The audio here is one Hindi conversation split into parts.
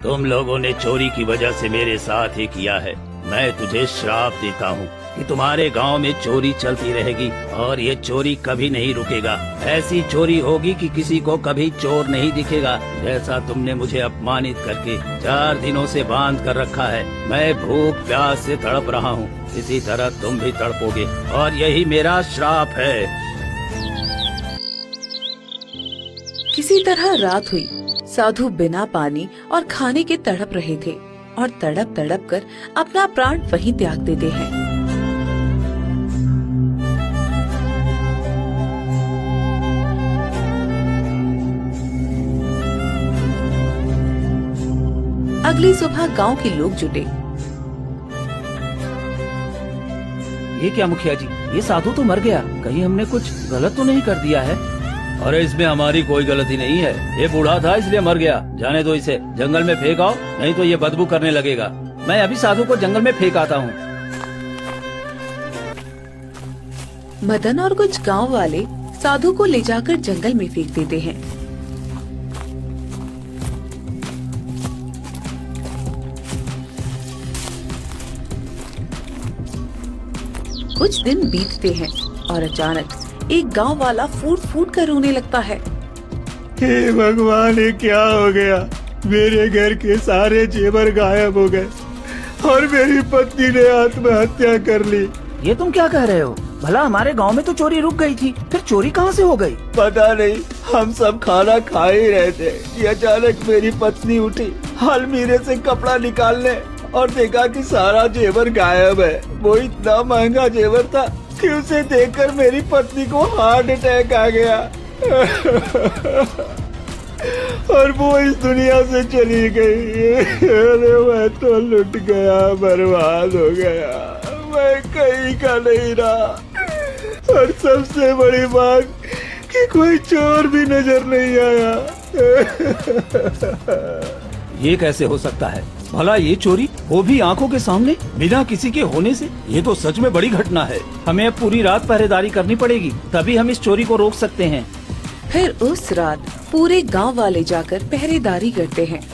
तुम लोगों ने चोरी की वजह से मेरे साथ ही किया है। मैं तुझे श्राप देता हूँ कि तुम्हारे गांव में चोरी चलती रहेगी और ये चोरी कभी नहीं रुकेगा। ऐसी चोरी होगी कि किसी को कभी चोर नहीं दिखेगा। जैसा तुमने मुझे अपमानित करके 4 दिनों से बांध कर रखा है, मैं भूख प्यास से तड़प रहा हूँ, इसी तरह तुम भी तड़पोगे और यही मेरा श्राप है। किसी तरह रात हुई। साधु बिना पानी और खाने के तड़प रहे थे और तड़प तड़प कर अपना प्राण वहीं त्याग देते हैं। अगली सुबह गांव के लोग जुटे। ये क्या मुखिया जी, ये साधु तो मर गया, कहीं हमने कुछ गलत तो नहीं कर दिया है? अरे इसमें हमारी कोई गलती नहीं है, ये बूढ़ा था इसलिए मर गया। जाने दो इसे, जंगल में फेंक आओ, नहीं तो ये बदबू करने लगेगा। मैं अभी साधु को जंगल में फेंक आता हूँ। मदन और कुछ गांव वाले साधु को ले जाकर जंगल में फेंक देते हैं। कुछ दिन बीतते हैं और अचानक एक गांव वाला फूट फूट कर रोने लगता है। हे भगवान, ये क्या हो गया? मेरे घर के सारे जेवर गायब हो गए और मेरी पत्नी ने आत्महत्या कर ली। ये तुम क्या कह रहे हो? भला हमारे गांव में तो चोरी रुक गई थी, फिर चोरी कहाँ से हो गई? पता नहीं, हम सब खाना खा ही रहे थे कि अचानक मेरी पत्नी उठी, अलमीरे से कपड़ा निकालने और देखा कि सारा जेवर गायब है। वो इतना महंगा जेवर था कि उसे देखकर मेरी पत्नी को हार्ट अटैक आ गया और वो इस दुनिया से चली गई। अरे मैं तो लुट गया, बर्बाद हो गया, मैं कहीं का नहीं रहा। और सबसे बड़ी बात कि कोई चोर भी नजर नहीं आया। ये कैसे हो सकता है? भला ये चोरी वो भी आंखों के सामने बिना किसी के होने से? ये तो सच में बड़ी घटना है। हमें अब पूरी रात पहरेदारी करनी पड़ेगी, तभी हम इस चोरी को रोक सकते हैं। फिर उस रात पूरे गांव वाले जाकर पहरेदारी करते हैं।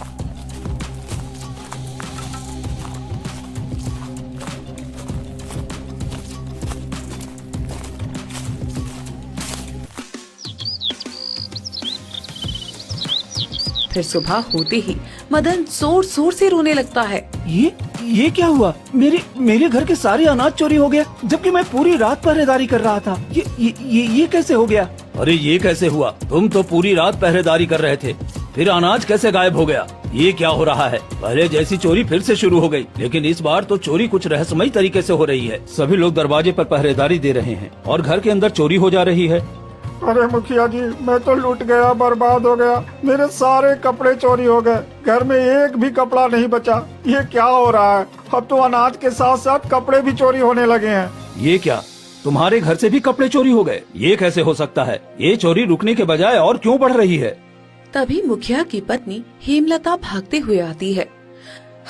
फिर सुबह होते ही मदन जोर जोर से रोने लगता है। ये क्या हुआ? मेरे घर के सारे अनाज चोरी हो गया, जबकि मैं पूरी रात पहरेदारी कर रहा था। ये कैसे हो गया? अरे ये कैसे हुआ? तुम तो पूरी रात पहरेदारी कर रहे थे, फिर अनाज कैसे गायब हो गया? ये क्या हो रहा है? पहले जैसी चोरी फिर से शुरू हो गई, लेकिन इस बार तो चोरी कुछ रहस्यमयी तरीके से हो रही है। सभी लोग दरवाजे पर पहरेदारी दे रहे हैं और घर के अंदर चोरी हो जा रही है। अरे मुखिया जी, मैं तो लूट गया, बर्बाद हो गया। मेरे सारे कपड़े चोरी हो गए, घर में एक भी कपड़ा नहीं बचा। ये क्या हो रहा है? अब तो अनाज के साथ साथ कपड़े भी चोरी होने लगे हैं। ये क्या, तुम्हारे घर से भी कपड़े चोरी हो गए? ये कैसे हो सकता है? ये चोरी रुकने के बजाय और क्यों बढ़ रही है? तभी मुखिया की पत्नी हेमलता भागते हुए आती है।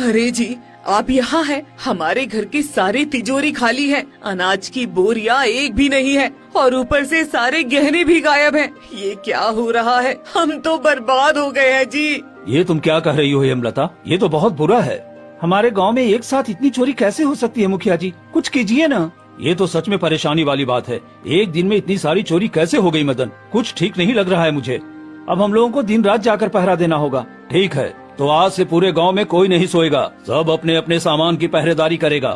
अरे जी, आप यहाँ हैं? हमारे घर की सारी तिजोरी खाली है, अनाज की बोरियां एक भी नहीं है और ऊपर से सारे गहने भी गायब हैं। ये क्या हो रहा है? हम तो बर्बाद हो गए हैं जी। ये तुम क्या कह रही हो हेमलता? ये तो बहुत बुरा है। हमारे गांव में एक साथ इतनी चोरी कैसे हो सकती है? मुखिया जी, कुछ कीजिए ना। ये तो सच में परेशानी वाली बात है। एक दिन में इतनी सारी चोरी कैसे हो गई? मदन, कुछ ठीक नहीं लग रहा है मुझे। अब हम लोगों को दिन रात जाकर पहरा देना होगा। ठीक है, तो आज से पूरे गांव में कोई नहीं सोएगा, सब अपने अपने सामान की पहरेदारी करेगा।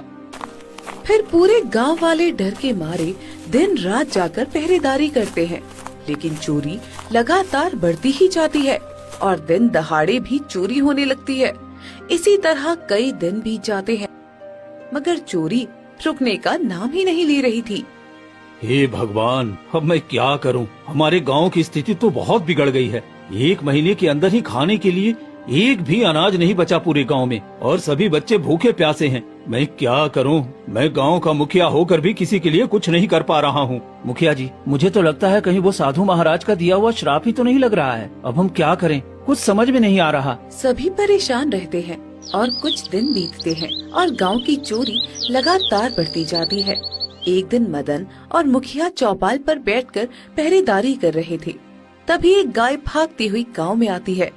फिर पूरे गांव वाले डर के मारे दिन रात जाकर पहरेदारी करते हैं, लेकिन चोरी लगातार बढ़ती ही जाती है और दिन दहाड़े भी चोरी होने लगती है। इसी तरह कई दिन बीत जाते हैं, मगर चोरी रुकने का नाम ही नहीं ले रही थी। हे भगवान, अब मैं क्या करूं? हमारे गांव की स्थिति तो बहुत बिगड़ गई है। 1 महीने के अंदर ही खाने के लिए एक भी अनाज नहीं बचा पूरे गांव में और सभी बच्चे भूखे प्यासे हैं। मैं क्या करूं? मैं गांव का मुखिया होकर भी किसी के लिए कुछ नहीं कर पा रहा हूं। मुखिया जी, मुझे तो लगता है कहीं वो साधु महाराज का दिया हुआ श्राप ही तो नहीं लग रहा है। अब हम क्या करें? कुछ समझ में नहीं आ रहा। सभी परेशान रहते हैं और कुछ दिन बीतते हैं और गांव की चोरी लगातार बढ़ती जाती है। एक दिन मदन और मुखिया चौपाल पर बैठकर पहरेदारी कर रहे थे। तभी एक गाय भागती हुई गांव में आती है।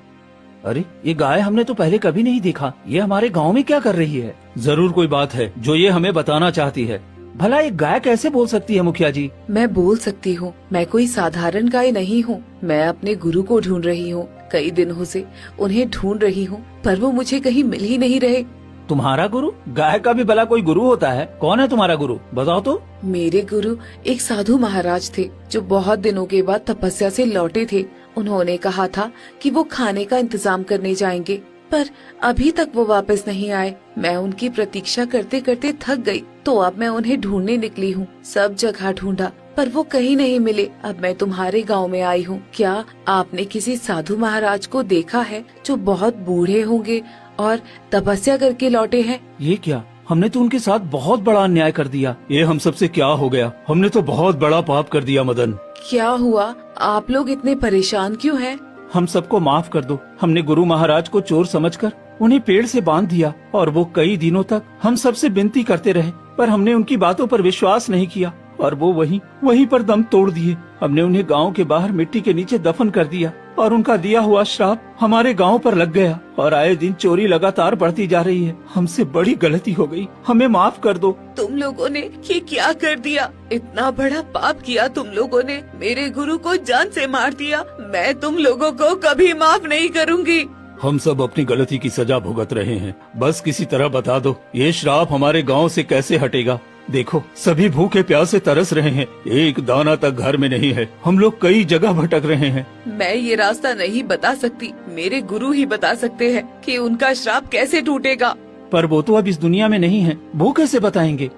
अरे ये गाय हमने तो पहले कभी नहीं देखा। ये हमारे गांव में क्या कर रही है? जरूर कोई बात है जो ये हमें बताना चाहती है। भला एक गाय कैसे बोल सकती है मुखिया जी? मैं बोल सकती हूँ। मैं कोई साधारण गाय नहीं हूँ। मैं अपने गुरु को ढूंढ रही हूँ। कई दिनों से उन्हें ढूंढ रही हूँ, पर वो मुझे कहीं मिल ही नहीं रहे। तुम्हारा गुरु? गाय का भी भला कोई गुरु होता है? कौन है तुम्हारा गुरु, बताओ तो। मेरे गुरु एक साधु महाराज थे जो बहुत दिनों के बाद तपस्या से लौटे थे। उन्होंने कहा था कि वो खाने का इंतजाम करने जाएंगे, पर अभी तक वो वापस नहीं आए। मैं उनकी प्रतीक्षा करते करते थक गई, तो अब मैं उन्हें ढूंढने निकली हूँ। सब जगह ढूंढा पर वो कहीं नहीं मिले। अब मैं तुम्हारे गांव में आई हूँ। क्या आपने किसी साधु महाराज को देखा है जो बहुत बूढ़े होंगे और तपस्या करके लौटे हैं? ये क्या? हमने तो उनके साथ बहुत बड़ा अन्याय कर दिया। ये हम सबसे क्या हो गया? हमने तो बहुत बड़ा पाप कर दिया मदन। क्या हुआ? आप लोग इतने परेशान क्यों हैं? हम सबको माफ कर दो। हमने गुरु महाराज को चोर समझकर उन्हें पेड़ से बांध दिया और वो कई दिनों तक हम सबसे विनती करते रहे, पर हमने उनकी बातों पर विश्वास नहीं किया और वो वहीं पर दम तोड़ दिए। हमने उन्हें गांव के बाहर मिट्टी के नीचे दफन कर दिया और उनका दिया हुआ श्राप हमारे गांव पर लग गया और आए दिन चोरी लगातार बढ़ती जा रही है। हमसे बड़ी गलती हो गई, हमें माफ कर दो। तुम लोगों ने ये क्या कर दिया? इतना बड़ा पाप किया तुम लोगों ने। मेरे गुरु को जान से मार दिया। मैं तुम लोगों को कभी माफ नहीं करूंगी। हम सब अपनी गलती की सजा भुगत रहे हैं। बस किसी तरह बता दो, ये श्राप हमारे गांव से कैसे हटेगा? देखो, सभी भूखे प्यासे तरस रहे हैं। एक दाना तक घर में नहीं है। हम लोग कई जगह भटक रहे हैं। मैं ये रास्ता नहीं बता सकती। मेरे गुरु ही बता सकते हैं कि उनका श्राप कैसे टूटेगा। पर वो तो अब इस दुनिया में नहीं है, वो कैसे बताएंगे?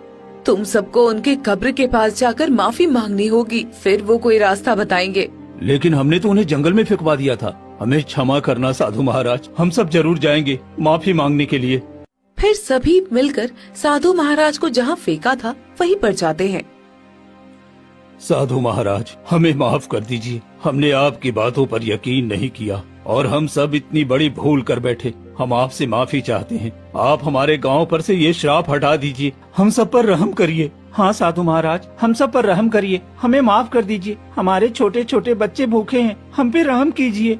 तुम सबको उनके कब्र के पास जाकर माफी मांगनी होगी, फिर वो कोई रास्ता बताएंगे। लेकिन हमने तो उन्हें जंगल में फेंकवा दिया था। हमें क्षमा करना साधु महाराज। हम सब जरूर जाएंगे माफी मांगने के लिए। फिर सभी मिलकर साधु महाराज को जहाँ फेंका था वहीं पर जाते हैं। साधु महाराज, हमें माफ कर दीजिए। हमने आपकी बातों पर यकीन नहीं किया और हम सब इतनी बड़ी भूल कर बैठे। हम आपसे माफी चाहते हैं। आप हमारे गांव पर से ये श्राप हटा दीजिए। हम सब पर रहम करिए। हाँ साधु महाराज, हम सब पर रहम करिए। हमें माफ कर दीजिए। हमारे छोटे छोटे बच्चे भूखे हैं, हम पे रहम कीजिए।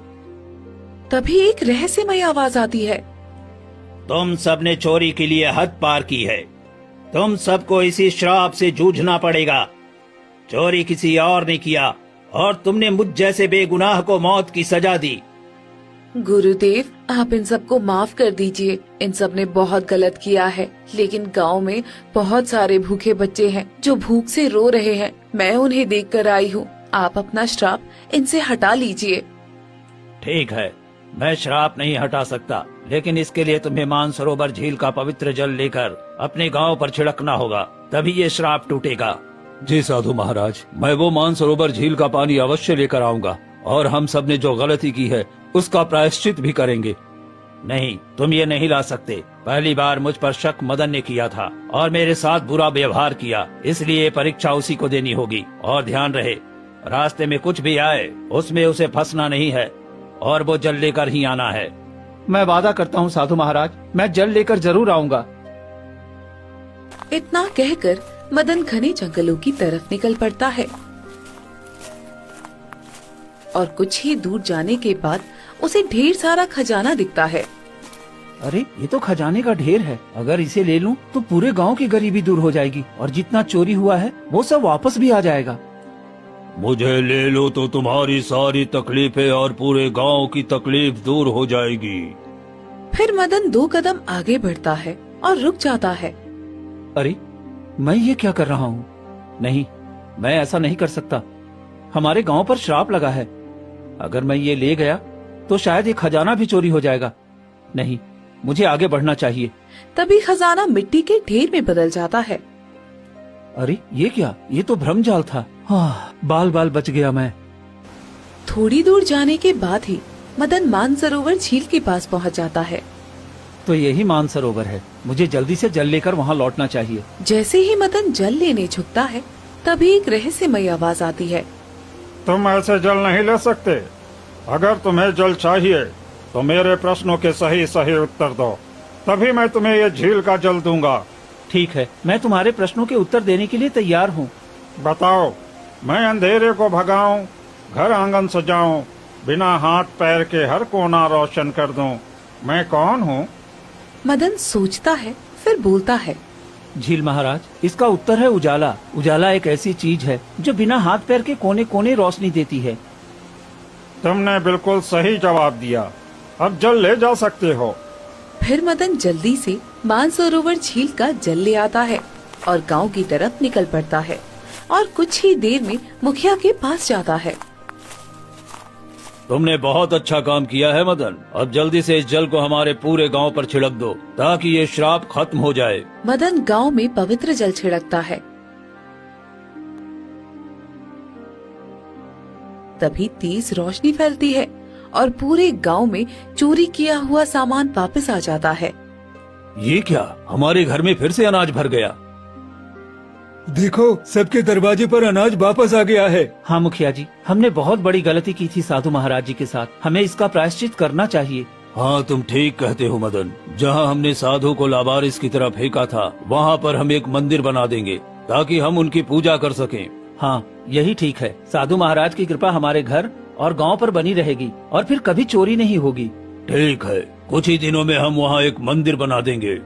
तभी एक रहस्यमय आवाज आती है। तुम सबने चोरी के लिए हद पार की है। तुम सबको इसी श्राप से जूझना पड़ेगा। चोरी किसी और ने किया और तुमने मुझ जैसे बेगुनाह को मौत की सजा दी। गुरुदेव, आप इन सबको माफ कर दीजिए। इन सब ने बहुत गलत किया है, लेकिन गांव में बहुत सारे भूखे बच्चे हैं जो भूख से रो रहे हैं। मैं उन्हें देखकर आई हूँ। आप अपना श्राप इनसे हटा लीजिए। ठीक है, मैं श्राप नहीं हटा सकता, लेकिन इसके लिए तुम्हें मानसरोवर झील का पवित्र जल लेकर अपने गांव पर छिड़कना होगा, तभी ये श्राप टूटेगा। जी साधु महाराज, मैं वो मानसरोवर झील का पानी अवश्य लेकर आऊंगा और हम सब ने जो गलती की है उसका प्रायश्चित भी करेंगे। नहीं, तुम ये नहीं ला सकते। पहली बार मुझ पर शक मदन ने किया था और मेरे साथ बुरा व्यवहार किया, इसलिए परीक्षा उसी को देनी होगी। और ध्यान रहे, रास्ते में कुछ भी आए उसमें उसे फंसना नहीं है और वो जल लेकर ही आना है। मैं वादा करता हूँ साधु महाराज, मैं जल लेकर जरूर आऊंगा। इतना कहकर मदन घने जंगलों की तरफ निकल पड़ता है और कुछ ही दूर जाने के बाद उसे ढेर सारा खजाना दिखता है। अरे, ये तो खजाने का ढेर है। अगर इसे ले लूं तो पूरे गांव की गरीबी दूर हो जाएगी और जितना चोरी हुआ है वो सब वापस भी आ जाएगा। मुझे ले लो तो तुम्हारी सारी तकलीफें और पूरे गांव की तकलीफ दूर हो जाएगी। फिर मदन 2 कदम आगे बढ़ता है और रुक जाता है। अरे, मैं ये क्या कर रहा हूँ? नहीं, मैं ऐसा नहीं कर सकता। हमारे गांव पर श्राप लगा है। अगर मैं ये ले गया तो शायद ये खजाना भी चोरी हो जाएगा। नहीं, मुझे आगे बढ़ना चाहिए। तभी खजाना मिट्टी के ढेर में बदल जाता है। अरे, ये क्या? ये तो भ्रमजाल था। बाल बाल बच गया मैं। थोड़ी दूर जाने के बाद ही मदन मानसरोवर झील के पास पहुंच जाता है। तो यही मानसरोवर है। मुझे जल्दी से जल लेकर वहाँ लौटना चाहिए। जैसे ही मदन जल लेने झुकता है, तभी एक रहस्यमय आवाज आती है। तुम ऐसे जल नहीं ले सकते। अगर तुम्हें जल चाहिए तो मेरे प्रश्नों के सही सही उत्तर दो, तभी मैं तुम्हें ये झील का जल दूंगा। ठीक है, मैं तुम्हारे प्रश्नों के उत्तर देने के लिए तैयार हूँ। बताओ, मैं अंधेरे को भगाऊं, घर आंगन सजाऊं, बिना हाथ पैर के हर कोना रोशन कर दूं। मैं कौन हूँ? मदन सोचता है, फिर बोलता है। झील महाराज, इसका उत्तर है उजाला। उजाला एक ऐसी चीज है जो बिना हाथ पैर के कोने कोने रोशनी देती है। तुमने बिल्कुल सही जवाब दिया। अब जल ले जा सकते हो। फिर मदन जल्दी से मानसरोवर झील का जल ले आता है और गांव की तरफ निकल पड़ता है और कुछ ही देर में मुखिया के पास जाता है। तुमने बहुत अच्छा काम किया है मदन। अब जल्दी से इस जल को हमारे पूरे गांव पर छिड़क दो ताकि ये श्राप खत्म हो जाए। मदन गांव में पवित्र जल छिड़कता है। तभी तेज रोशनी फैलती है और पूरे गांव में चोरी किया हुआ सामान वापस आ जाता है। ये क्या, हमारे घर में फिर से अनाज भर गया। देखो, सबके दरवाजे पर अनाज वापस आ गया है। हाँ मुखिया जी, हमने बहुत बड़ी गलती की थी साधु महाराज जी के साथ। हमें इसका प्रायश्चित करना चाहिए। हाँ, तुम ठीक कहते हो मदन। जहाँ हमने साधु को लावारिस की तरह फेंका था, वहाँ पर हम एक मंदिर बना देंगे ताकि हम उनकी पूजा कर सकें। हाँ, यही ठीक है। साधु महाराज की कृपा हमारे घर और गांव पर बनी रहेगी और फिर कभी चोरी नहीं होगी। ठीक है, कुछ ही दिनों में हम वहाँ एक मंदिर बना देंगे।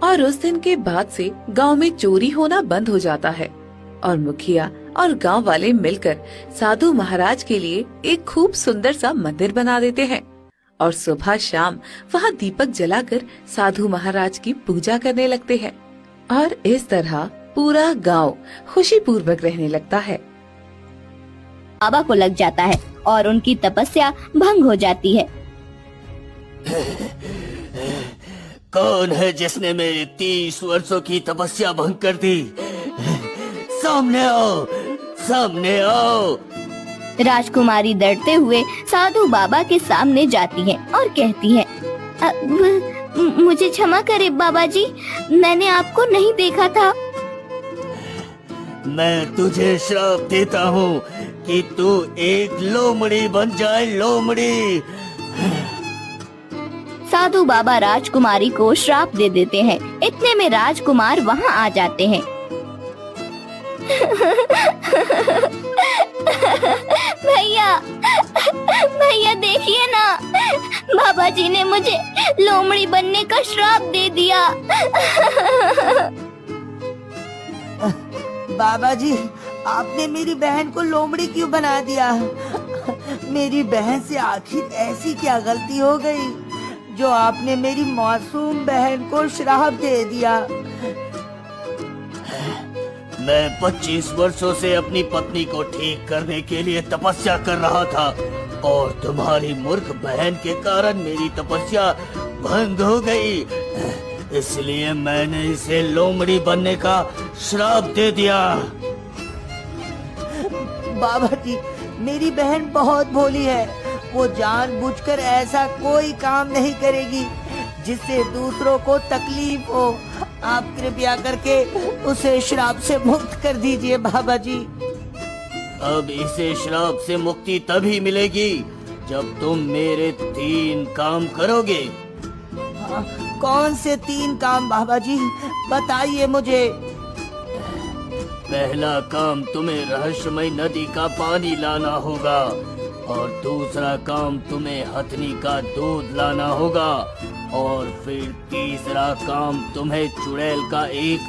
और उस दिन के बाद से गांव में चोरी होना बंद हो जाता है और मुखिया और गांव वाले मिलकर साधु महाराज के लिए एक खूब सुंदर सा मंदिर बना देते हैं और सुबह शाम वहाँ दीपक जलाकर साधु महाराज की पूजा करने लगते हैं और इस तरह पूरा गांव खुशी पूर्वक रहने लगता है। बाबा को लग जाता है और उनकी तपस्या भंग हो जाती है। कौन है जिसने मेरी 30 वर्षों की तपस्या भंग कर दी? सामने आओ, सामने आओ। राजकुमारी डरते हुए साधु बाबा के सामने जाती है और कहती है, मुझे क्षमा करे बाबा जी, मैंने आपको नहीं देखा था। मैं तुझे श्राप देता हूँ कि तू एक लोमड़ी बन जाए, लोमड़ी। साधु बाबा राजकुमारी को श्राप दे देते हैं। इतने में राजकुमार वहाँ आ जाते हैं। भैया, भैया देखिए ना, बाबा जी ने मुझे लोमड़ी बनने का श्राप दे दिया। बाबा जी, आपने मेरी बहन को लोमड़ी क्यों बना दिया? मेरी बहन से आखिर ऐसी क्या गलती हो गई जो आपने मेरी मासूम बहन को श्राप दे दिया? मैं 25 वर्षों से अपनी पत्नी को ठीक करने के लिए तपस्या कर रहा था और तुम्हारी मूर्ख बहन के कारण मेरी तपस्या भंग हो गई। इसलिए मैंने इसे लोमड़ी बनने का श्राप दे दिया। बाबा जी, मेरी बहन बहुत भोली है। वो जानबूझकर ऐसा कोई काम नहीं करेगी जिससे दूसरों को तकलीफ हो। आप कृपया करके उसे श्राप से मुक्त कर दीजिए बाबा जी। अब इसे श्राप से मुक्ति तभी मिलेगी जब तुम मेरे 3 काम करोगे। कौन से 3 काम बाबा जी, बताइए मुझे। पहला काम, तुम्हें रहस्यमय नदी का पानी लाना होगा और दूसरा काम, तुम्हें हथनी का दूध लाना होगा और फिर तीसरा काम, तुम्हें चुड़ैल का एक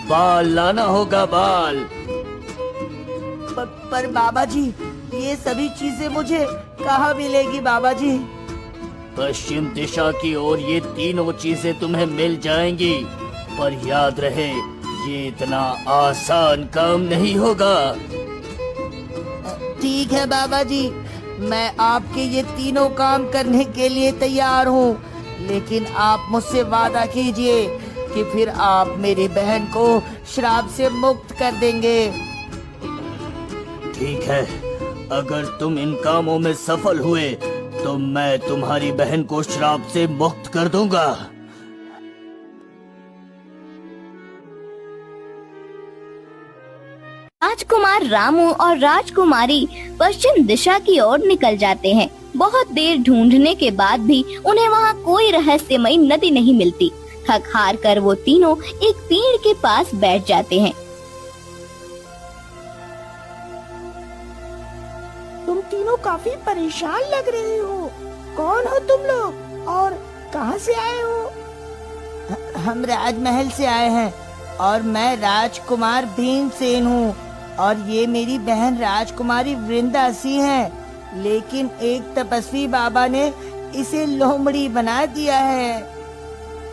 बाल लाना होगा, बाल। पर बाबा जी, ये सभी चीजें मुझे कहाँ मिलेगी बाबा जी? पश्चिम दिशा की ओर ये तीनों चीजें तुम्हें मिल जाएंगी, पर याद रहे ये इतना आसान काम नहीं होगा। ठीक है बाबा जी, मैं आपके ये तीनों काम करने के लिए तैयार हूँ, लेकिन आप मुझसे वादा कीजिए कि फिर आप मेरी बहन को श्राप से मुक्त कर देंगे। ठीक है, अगर तुम इन कामों में सफल हुए तो मैं तुम्हारी बहन को श्राप से मुक्त कर दूंगा। राजकुमार रामू और राजकुमारी पश्चिम दिशा की ओर निकल जाते हैं। बहुत देर ढूंढने के बाद भी उन्हें वहाँ कोई रहस्यमयी नदी नहीं मिलती। थक हार कर वो तीनों एक पेड़ के पास बैठ जाते हैं। तुम तीनों काफी परेशान लग रहे हो। कौन हो तुम लोग और कहाँ से आए हो? हम राजमहल से आए हैं और मैं राजकुमार भीमसेन हूँ और ये मेरी बहन राजकुमारी वृंदा सिंह है। लेकिन एक तपस्वी बाबा ने इसे लोमड़ी बना दिया है।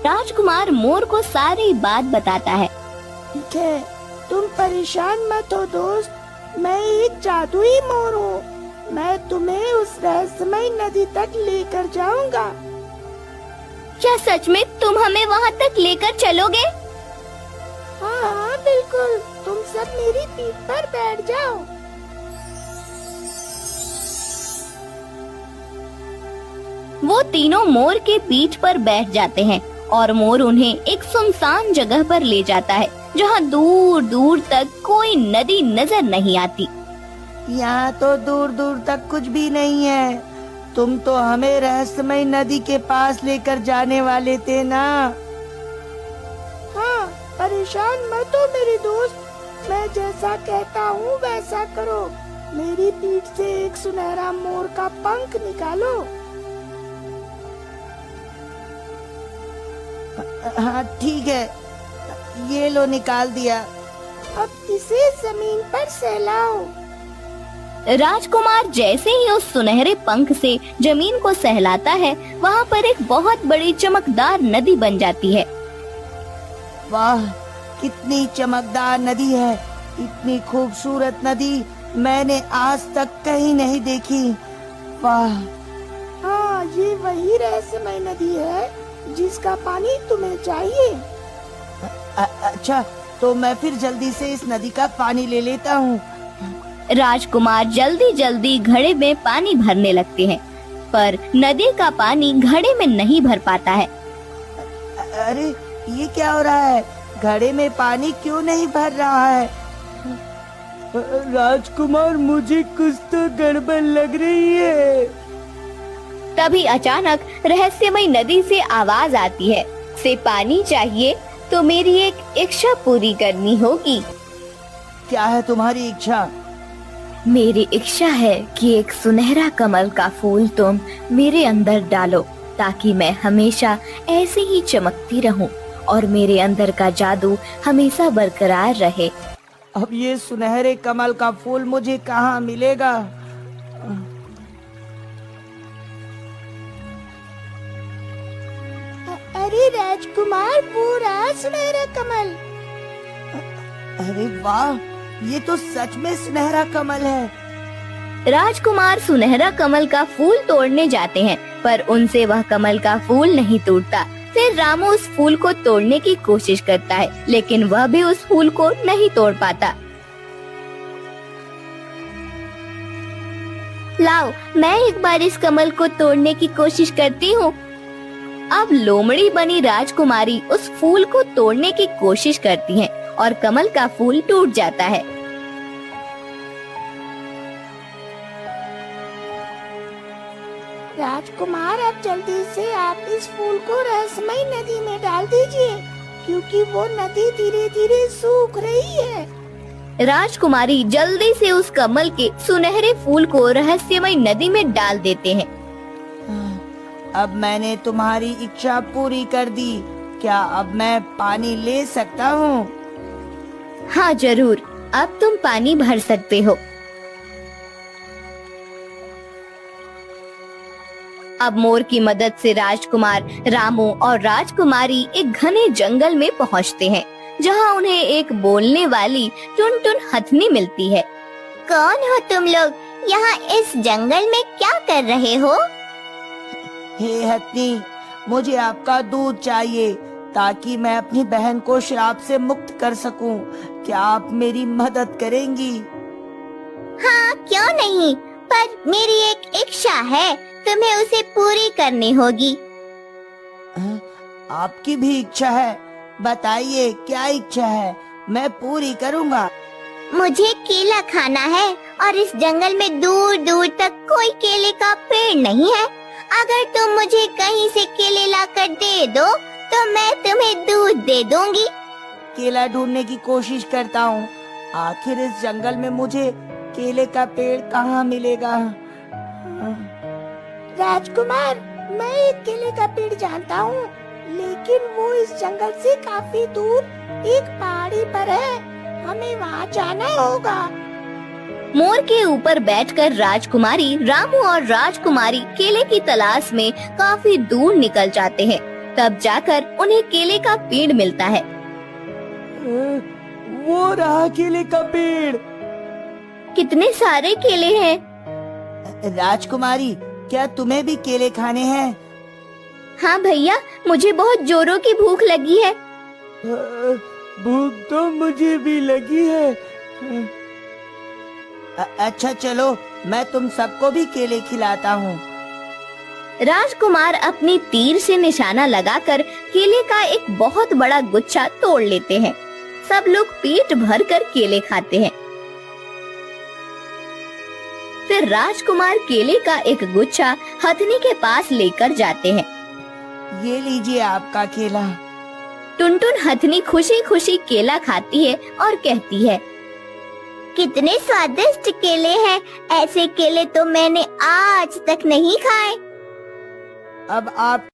राजकुमार मोर को सारी बात बताता है। ठीक है, तुम परेशान मत हो दोस्त, मैं एक जादुई मोर हूँ। मैं तुम्हें उस रहस्यमय नदी तक लेकर जाऊंगा। क्या सच में तुम हमें वहाँ तक लेकर चलोगे? हाँ हाँ बिल्कुल, तुम सब मेरी पीठ पर बैठ जाओ। वो तीनों मोर के पीठ पर बैठ जाते हैं और मोर उन्हें एक सुनसान जगह पर ले जाता है जहाँ दूर दूर तक कोई नदी नजर नहीं आती। यहाँ तो दूर दूर तक कुछ भी नहीं है। तुम तो हमें रहस्यमय नदी के पास लेकर जाने वाले थे ना? हाँ, परेशान मत हो मेरे दोस्त, मैं जैसा कहता हूँ वैसा करो। मेरी पीठ से एक सुनहरा मोर का पंख निकालो। हाँ ठीक है, ये लो निकाल दिया। अब इसे जमीन पर सहलाओ। राजकुमार जैसे ही उस सुनहरे पंख से जमीन को सहलाता है, वहाँ पर एक बहुत बड़ी चमकदार नदी बन जाती है। वाह, कितनी चमकदार नदी है! इतनी खूबसूरत नदी मैंने आज तक कहीं नहीं देखी। वाह! हाँ, ये वही रहस्यमय नदी है जिसका पानी तुम्हें चाहिए। अच्छा, तो मैं फिर जल्दी से इस नदी का पानी ले लेता हूँ। राजकुमार जल्दी जल्दी घड़े में पानी भरने लगते हैं, पर नदी का पानी घड़े में नहीं भर पाता है। अरे, ये क्या हो रहा है? घड़े में पानी क्यों नहीं भर रहा है? राजकुमार, मुझे कुछ तो गड़बड़ लग रही है। तभी अचानक रहस्यमय नदी से आवाज आती है, से पानी चाहिए तो मेरी एक इच्छा पूरी करनी होगी। क्या है तुम्हारी इच्छा? मेरी इच्छा है कि एक सुनहरा कमल का फूल तुम मेरे अंदर डालो, ताकि मैं हमेशा ऐसे ही चमकती रहूं और मेरे अंदर का जादू हमेशा बरकरार रहे। अब ये सुनहरे कमल का फूल मुझे कहाँ मिलेगा? अरे राजकुमार, वो रहा सुनहरा कमल। अरे वाह, ये तो सच में सुनहरा कमल है। राजकुमार सुनहरा कमल का फूल तोड़ने जाते हैं, पर उनसे वह कमल का फूल नहीं टूटता। फिर रामू उस फूल को तोड़ने की कोशिश करता है, लेकिन वह भी उस फूल को नहीं तोड़ पाता। लाओ, मैं एक बार इस कमल को तोड़ने की कोशिश करती हूँ। अब लोमड़ी बनी राजकुमारी उस फूल को तोड़ने की कोशिश करती है और कमल का फूल टूट जाता है। राजकुमार, अब जल्दी से आप इस फूल को रहस्यमय नदी में डाल दीजिए, क्योंकि वो नदी धीरे धीरे सूख रही है। राजकुमारी जल्दी से उस कमल के सुनहरे फूल को रहस्यमय नदी में डाल देते हैं। अब मैंने तुम्हारी इच्छा पूरी कर दी। क्या अब मैं पानी ले सकता हूँ? हाँ जरूर, अब तुम पानी भर सकते हो। अब मोर की मदद से राजकुमार, रामू और राजकुमारी एक घने जंगल में पहुँचते हैं, जहाँ उन्हें एक बोलने वाली टुनटुन हथनी मिलती है। कौन हो तुम लोग? यहाँ इस जंगल में क्या कर रहे हो? हे हथनी, मुझे आपका दूध चाहिए ताकि मैं अपनी बहन को श्राप से मुक्त कर सकूं। क्या आप मेरी मदद करेंगी? हाँ, क्यों नहीं, पर मेरी एक इच्छा है, तुम्हें उसे पूरी करनी होगी। आपकी भी इच्छा है? बताइए क्या इच्छा है, मैं पूरी करूँगा। मुझे केला खाना है और इस जंगल में दूर दूर तक कोई केले का पेड़ नहीं है। अगर तुम मुझे कहीं से केले लाकर दे दो तो मैं तुम्हें दूध दे दूंगी। केला ढूंढने की कोशिश करता हूँ। आखिर इस जंगल में मुझे केले का पेड़ कहाँ मिलेगा? राजकुमार, मैं एक केले का पेड़ जानता हूँ, लेकिन वो इस जंगल से काफी दूर एक पहाड़ी पर है। हमें वहाँ जाना होगा। मोर के ऊपर बैठकर राजकुमारी रामू और राजकुमारी केले की तलाश में काफी दूर निकल जाते हैं। तब जाकर उन्हें केले का पेड़ मिलता है। वो रहा केले का पेड़। कितने सारे केले हैं। राजकुमारी, क्या तुम्हें भी केले खाने हैं? हाँ भैया, मुझे बहुत जोरों की भूख लगी है। भूख तो मुझे भी लगी है। अच्छा चलो, मैं तुम सबको भी केले खिलाता हूँ। राजकुमार अपनी तीर से निशाना लगाकर केले का एक बहुत बड़ा गुच्छा तोड़ लेते हैं। सब लोग पेट भर कर केले खाते हैं। फिर राजकुमार केले का एक गुच्छा हथनी के पास लेकर जाते हैं। ये लीजिए आपका केला। टुनटुन हथनी खुशी खुशी केला खाती है और कहती है, कितने स्वादिष्ट केले हैं। ऐसे केले तो मैंने आज तक नहीं खाए। अब आप